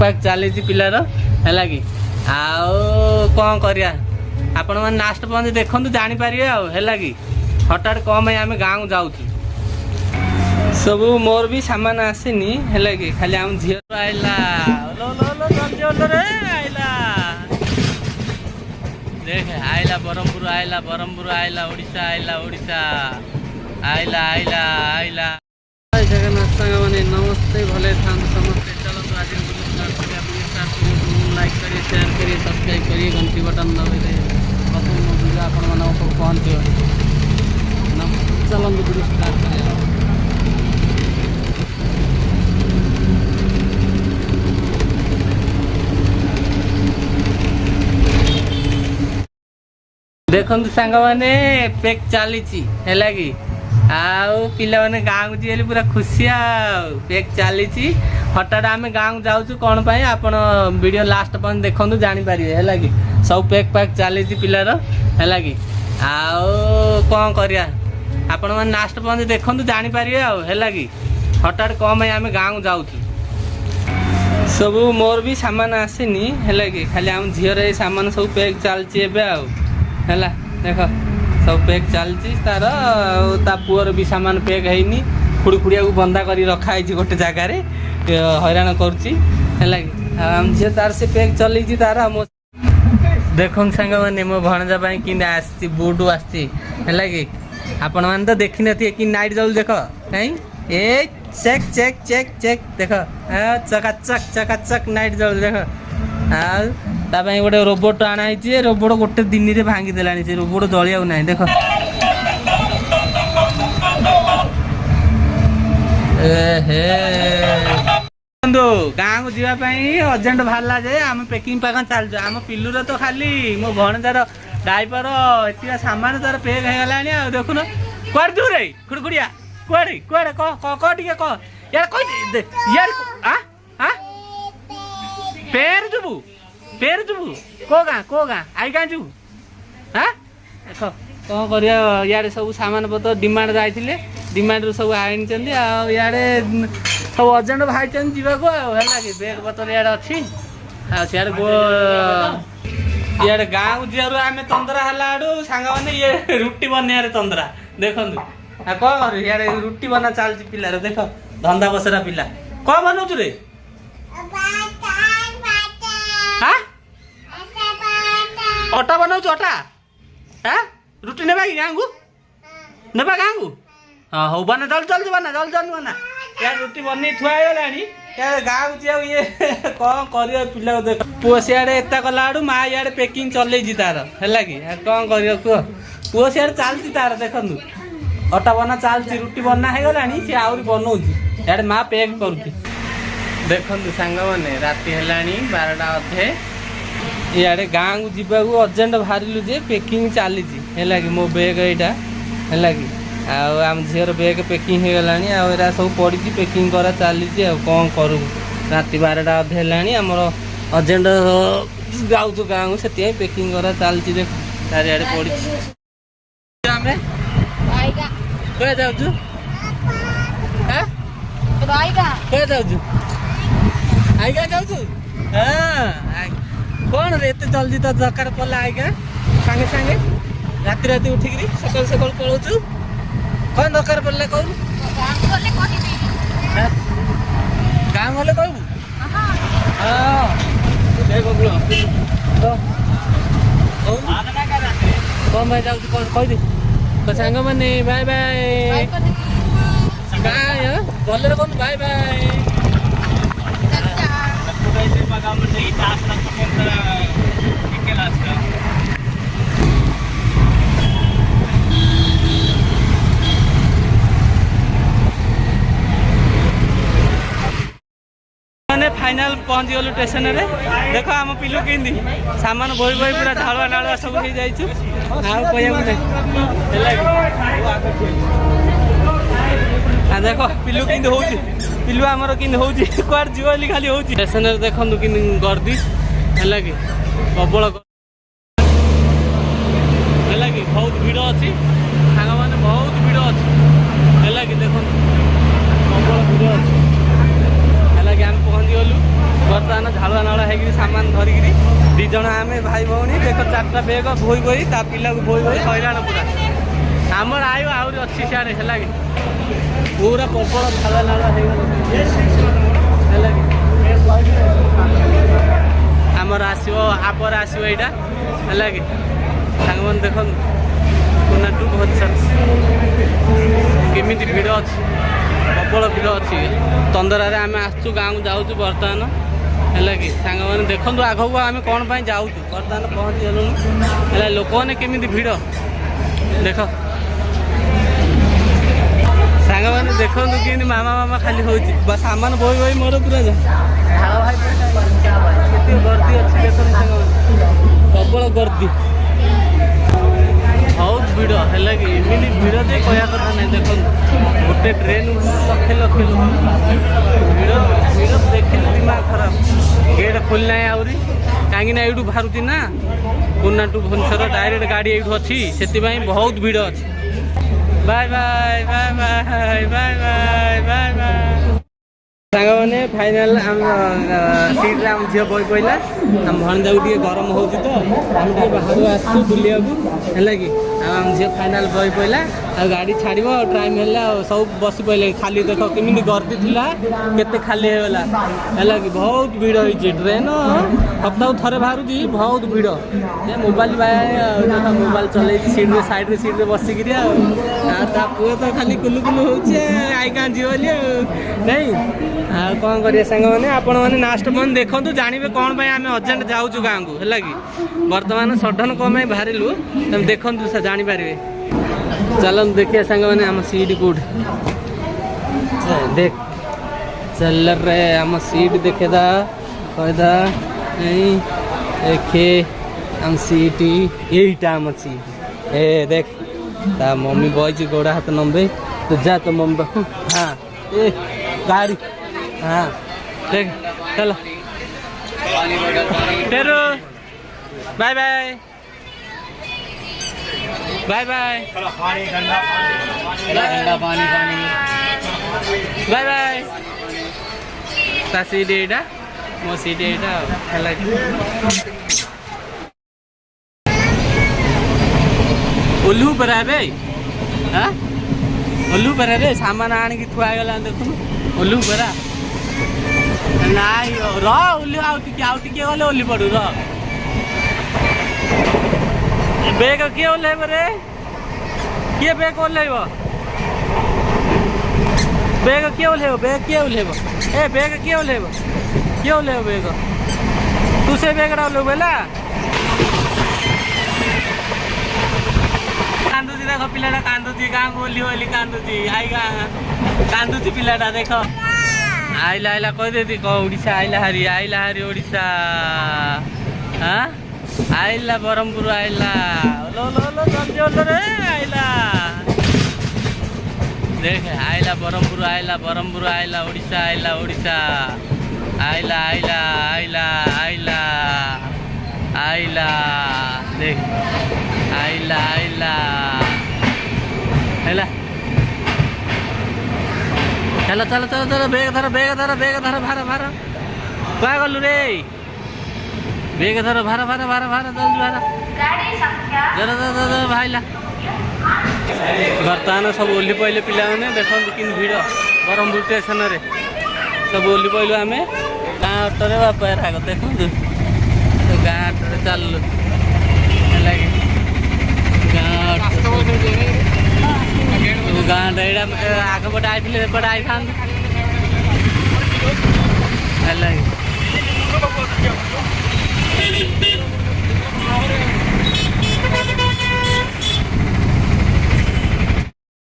pack चली पिलार है कि कौन करिया आपण मैंने लास्ट पर्यंत देखु जापर है कि हठात कम आम गाँव को जाऊँ सब मोर भी सामान आसनी है कि खाली आम झील आइला आइला देख आइला बरहमपुर आइला ओडिशा आइला आइला आइला आइला जगन्नाथ सांग मैंने नमस्ते भले था समस्ते चलो आज लाइक करिए शेयर करिए सब्सक्राइब करिए घंटी बटन दबाइए प्रथम वीडियो आपण मानक पहुँचे चलो वीडियो स्टार्ट करिए देखु सांग मैंने पैक चली है कि पिला मैंने गाँव को जी पूरा खुशी पैक चली हठात आम गाँव को जाऊँ कौन पाई आपण वीडियो लास्ट पर्यंत देखु जापर है कि सब पैक पैक चली पिलार है कि कौन करिया आपण मैंने लास्ट पर्यंत देखु जापर है कि हठात कम आम गाँव को जाऊँ सब मोर भी सामान आसनी है कि खाली आम झीर सामान सब पैक चलती है देख सब पैक चलती तार ता पुअर भी सामान पैक है खुड़ी खुड़िया को बंदा कर रखाई गोटे जगार हैरान कर झी तार से पैक चली तार देख सांग मैंने मो भणजा कि आसी बुट आसी है कि आपण मैंने तो देखी नी कि नाइट जल देख कहीं ए चेक चेक चेक चेक देख चकाचक नाइट जल देख गोटे रोबोट आना रोबोट गोटे दिन में भांगी देला से रोबोट जलिया ना देख गाँव को जावाई अर्जेंट बाहरला जे आम पैकिंग पाक चलु आम पिलुर तो खाली मो भणजार डाइपर एत सामान तार पैक हो गला देखुन कड़ दू रे खुड़खुड़िया कड़े कड़े कह पेर जुबू को गाँ आई गाँ जुबू हाँ देख कौन कर सब सामान पत्र डिमांड जाइए डिमांड सब आनी इे सब अर्जेंट भाई जावाक है कि बैग पतर इे अच्छी सियाड़ इे गाँव को जीवर आम तंदरा है सांग मैंने ये रुटी बनइबार तंदरा देखु कौन कर इे रुटी बना चलती पिलार देख धंदा बसरा पिला कौन बनाऊ रे अटा बनाऊ अटा हाँ रुटी नेबा कि गाँव को नेबा गाँव को हाँ हौ बना जल्दी जल्दी बना यार रुटी बन थुआगला यार गाँव को जाऊ ये कौन कर पिला देख पुओ सियाड़े एता कला माँ इे पैकिंग चल तार है कि कौन कर कह पुओ सियाड़े चलती तार देखु अटा बना चलती रुटी बना हो गला सी आहरी बनाऊँ इे माँ पैक करुच्ची देखु सांग मैंने राति है 12टा अधे इे गाँव को जावाक अर्जेंट बाहरिलु जे पैकिंग चली है कि मो बैग यहाँ है कि आम झीर बैग पैकिंग हो गला सब पड़ी पैकिंग करा चली कौन करूँ राति 12टा अधे है आमर अर्जेंट जाऊँ गाँव को से पैकिंग करा चलती देख चारिड़े पड़ी कह जाऊँ जाऊँ आईगा जाऊँ हाँ कौन रे एत जल्दी तो दरकार पड़ा आईगा सांगे सांगे राति राति उठिक सकाल सकाल पलाऊ कौन दरकार पड़े कहू गाँव गले कहू कौन भाई जाऊँ कौन कहीदे तो सांग मैंने बाय बाय गले कौन बाय बाय फाइनल पहुँच गलु स्टेशन रे देख आम पिलू कि सामान बोई बोई पूरा ढालुआ नालुआ सब हो जाइए देख पिलू कि पिलू आमर कि कुआर जीव खाली हो स्टेशन देखु कि गर्दी है कि प्रबल है कि बहुत भिड़ अच्छी सांग मैंने बहुत भिड़ अच्छी है कि देख प्रबल भिड़ अच्छी है कि आम पहुँची गलु बर्तमान झाड़ुआ नाड़ा है सामान धरिक दी जन आम भाई भौणी देख 4टा बेग बोई बोई ता पिला को बोई बोई हैरान पूरा आमर आयु आहरी अच्छी सियाड़े है कि पूरा प्रबल झाड़ुआ नाड़ा है आमर आसो आपर आसो यहाँ है कि सांग मैंने देख कोनाटू भत्सर केमी भिड़ अच्छी प्रबल भिड़ अच्छी तंदरा आम आसु गाँव जाऊँ बर्तमान है कि सांग मैंने देखु आगक आम कौन जाऊँ बर्तमान पहुँची गलुँ है लोक मैंने केमी भिड़ देख सांग मैंने देखु कि मामा मामा खाली हो सामान बोई बोई मोर पूरा झाड़ भाई गर्दी अच्छी देख सांग प्रबल गर्दी बहुत भिड़ है कि एमती भिड़ जे कह कथा नहीं देख गोटे ट्रेन लक्ष लक्ष लोक भिड़ भिड़ देखिले दिमाग खराब गेट खोलना आहरी कहीं ये बाहर ना कोनाटू भुवनेश्वर डायरेक्ट गाड़ी ये अच्छी से बहुत भिड़ अच्छी bye bye bye bye bye bye bye bye song मैंने फाइनाल आम सीट्रे आम झील बई पड़ा आम भणजा को गरम हो तो आम बाहर आसू बुलिया है कि आम झील फाइनाल बई पड़ा आ गाड़ी छाड़ टाइम है सब बस पड़े खाली देख केमी गर्दी थी केते खाली होगा है कि बहुत भिड़ होती ट्रेन सप्ताह थे बाहर बहुत भिड़ मोबाइल मोबाइल चल सीट्रे बसिक पुआ तो खाली कुलु कुलु हो आई क्या जी नहीं कौन करिए सांग मैंने आपण मैंने लास्ट मन देखो जानवे कौन आम अर्जेंट जाऊँ गाँव को है कि बर्तमान सडन कौन बाहरिलु तुम देखु से जापर चल देखिए सांग मैंने आम सीट कौट देख चल रे आम सीट देखेदा कहदा देखे आम सीट यहीटा आम सीट ए देख ता मम्मी बॉयज गोड़ा हाथ नंबे तो जा तो मम्मी हाँ ए गाड़ी हाँ देख चलो तेरू bye bye bye bye bye bye ता सीट एटा मो सीट एटा है ओल्लू बराबे हाँ ओल्लू बराबे सामान आणिकी थुआगला देखु ओल्लू बरा नाई ओल्लू आउ टे गले ओल्ली पड़ू बेग किए ओल्लैब रे किए बेग ओल्लैब बेग किए ओल्लैब बेग किए ओल्लैब ए बेग किए ओल्लैब बेग तू से बेगटा ओल्लैब बेला कांदुची देख पिलाटा कांदुची गाँव ओल्ली ओल्ली कांदुची आई कांदुची पिलाटा देख आइला आइला कह देती ओडिशा आइला हारी ओडिशा हाँ आइला बरहमपुर आइला लो लो लो जल्दी ओलो रे आइला देख आइला बरहमपुर आइला ओडिशा आइला आइला आइला आइला आइला देख आइला आइला हैला चलो चलो चलो चलो बेग धर भार क्या गलु रे बेग धर भार जल्दी जरा भाईला बर्तमान सब ओल्ली पड़े पिला देखो कि भिड़ ब्रह्मपुर स्टेशन रे सब ओल्ली पड़ू आम गाँ अटोरे बापा राग देखु गाँ अटोरे चलु है गाँ आग पटे आई एपटे आई था है